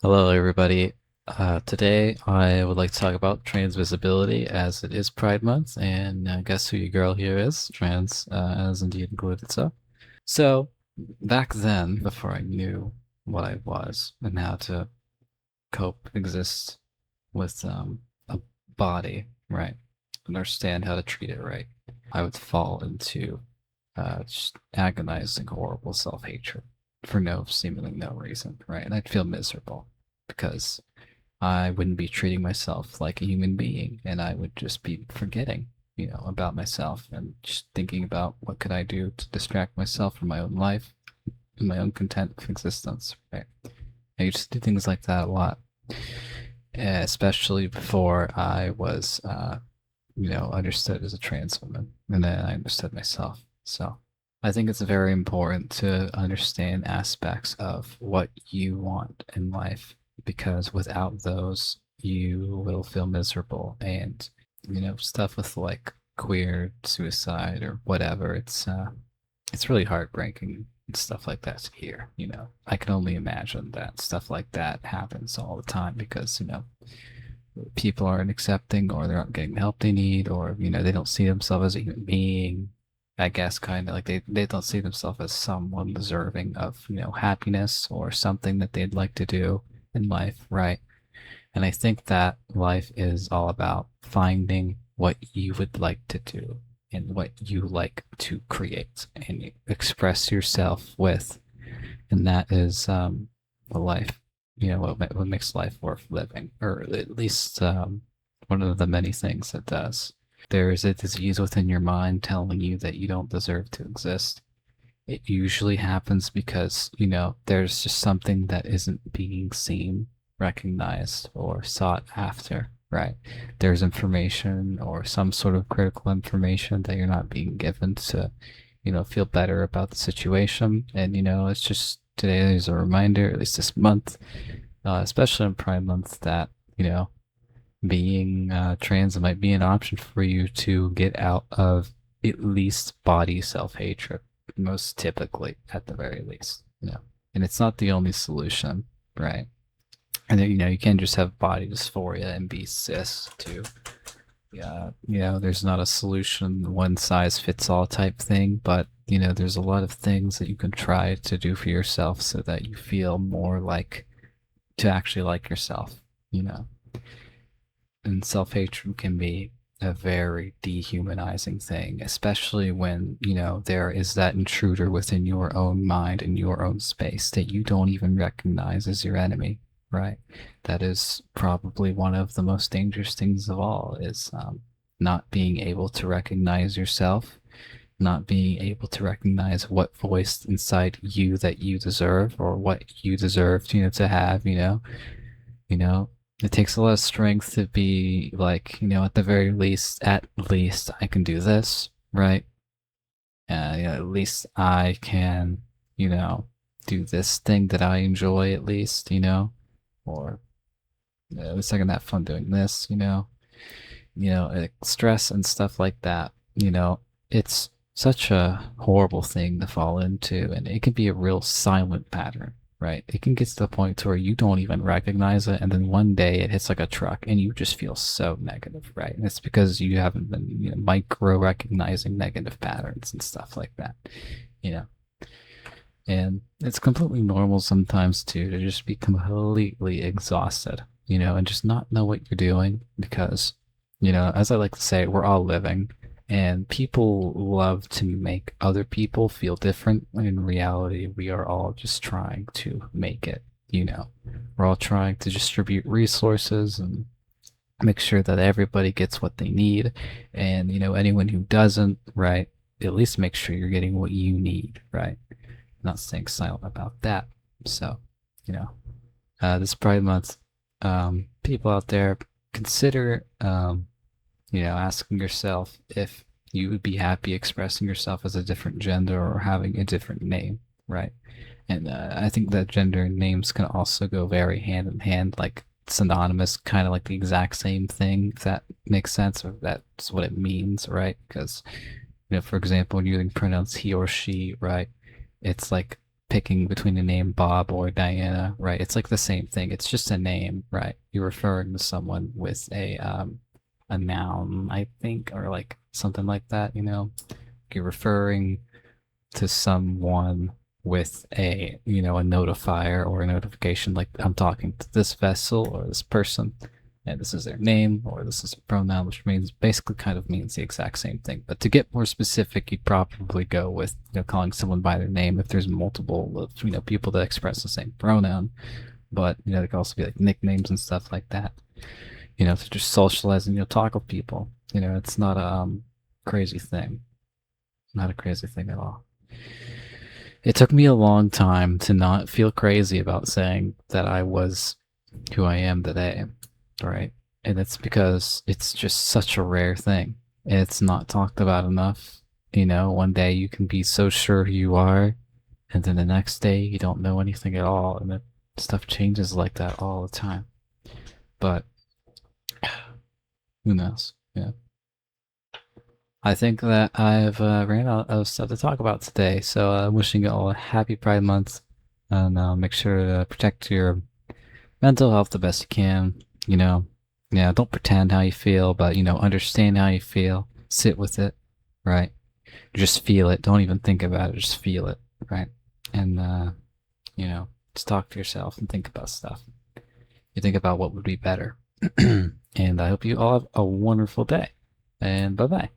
Hello, everybody. Today, I would like to talk about trans visibility as it is Pride Month, and guess who your girl here is? Trans, as indeed included. So back then, before I knew what I was and how to cope, exist with a body, right, understand how to treat it right, I would fall into just agonizing, horrible self-hatred for seemingly no reason, right? And I'd feel miserable because I wouldn't be treating myself like a human being, and I would just be forgetting, about myself and just thinking about what could I do to distract myself from my own life and my own content of existence, right? I used to do things like that a lot, especially before I was, understood as a trans woman, and then I understood myself. So I think it's very important to understand aspects of what you want in life because without those, you will feel miserable. And, stuff with like queer suicide or whatever, it's really heartbreaking and stuff like that to hear. I can only imagine that stuff like that happens all the time because, people aren't accepting or they're not getting the help they need or they don't see themselves as a human being. I guess kind of like they don't see themselves as someone deserving of happiness or something that they'd like to do in life, right? And I think that life is all about finding what you would like to do and what you like to create and express yourself with, and that is the life, what makes life worth living, or at least one of the many things it does. There is a disease within your mind telling you that you don't deserve to exist. It usually happens because, there's just something that isn't being seen, recognized, or sought after, right? There's information or some sort of critical information that you're not being given to, feel better about the situation. And, it's just today is a reminder, at least this month, especially in Pride Month, that, being trans might be an option for you to get out of at least body self-hatred, most typically, at the very least. And it's not the only solution, right? And then, you can't just have body dysphoria and be cis too. Yeah, there's not a solution, one size fits all type thing, but there's a lot of things that you can try to do for yourself so that you feel more like to actually like yourself, you know. And self-hatred can be a very dehumanizing thing, especially when, there is that intruder within your own mind and your own space that you don't even recognize as your enemy, right? That is probably one of the most dangerous things of all is not being able to recognize yourself, not being able to recognize what voice inside you that you deserve or what you deserve, to have, you know, it takes a lot of strength to be like, at least I can do this, right? At least I can, you know, do this thing that I enjoy at least, or at least I can have fun doing this, like stress and stuff like that, it's such a horrible thing to fall into, and it can be a real silent pattern, right? It can get to the point to where you don't even recognize it, and then one day it hits like a truck, and you just feel so negative, right? And it's because you haven't been, micro recognizing negative patterns and stuff like that, you know. And it's completely normal sometimes too to just be completely exhausted, and just not know what you're doing because, as I like to say, we're all living and people love to make other people feel different. In reality, we are all just trying to make it, we're all trying to distribute resources and make sure that everybody gets what they need. And, anyone who doesn't, right, at least make sure you're getting what you need, right? Not staying silent about that. So, you know, this Pride Month, people out there, consider, asking yourself if you would be happy expressing yourself as a different gender or having a different name, right? And I think that gender and names can also go very hand in hand, like synonymous, kind of like the exact same thing, if that makes sense, or if that's what it means, right? Because, for example, when you're using pronouns he or she, right? It's like picking between the name Bob or Diana, right? It's like the same thing. It's just a name, right? You're referring to someone with a noun, I think, or like something like that, you know? You're referring to someone with a, you know, a notifier or a notification, like I'm talking to this vessel or this person, and this is their name or this is a pronoun, which means basically kind of means the exact same thing. But to get more specific, you'd probably go with, you know, calling someone by their name if there's multiple, you know, people that express the same pronoun. But you know, there could also be like nicknames and stuff like that. You know, to just socialize and, you know, talk with people. You know, it's not a crazy thing. Not a crazy thing at all. It took me a long time to not feel crazy about saying that I was who I am today, right? And it's because it's just such a rare thing. It's not talked about enough. You know, one day you can be so sure who you are, and then the next day you don't know anything at all, and stuff changes like that all the time. But who knows? Yeah. I think that I've ran out of stuff to talk about today. So wishing you all a happy Pride Month, and make sure to protect your mental health the best you can. You know, yeah, don't pretend how you feel, but you know, understand how you feel. Sit with it, right? Just feel it. Don't even think about it. Just feel it, right? And you know, just talk to yourself and think about stuff. You think about what would be better. And I hope you all have a wonderful day. And bye bye.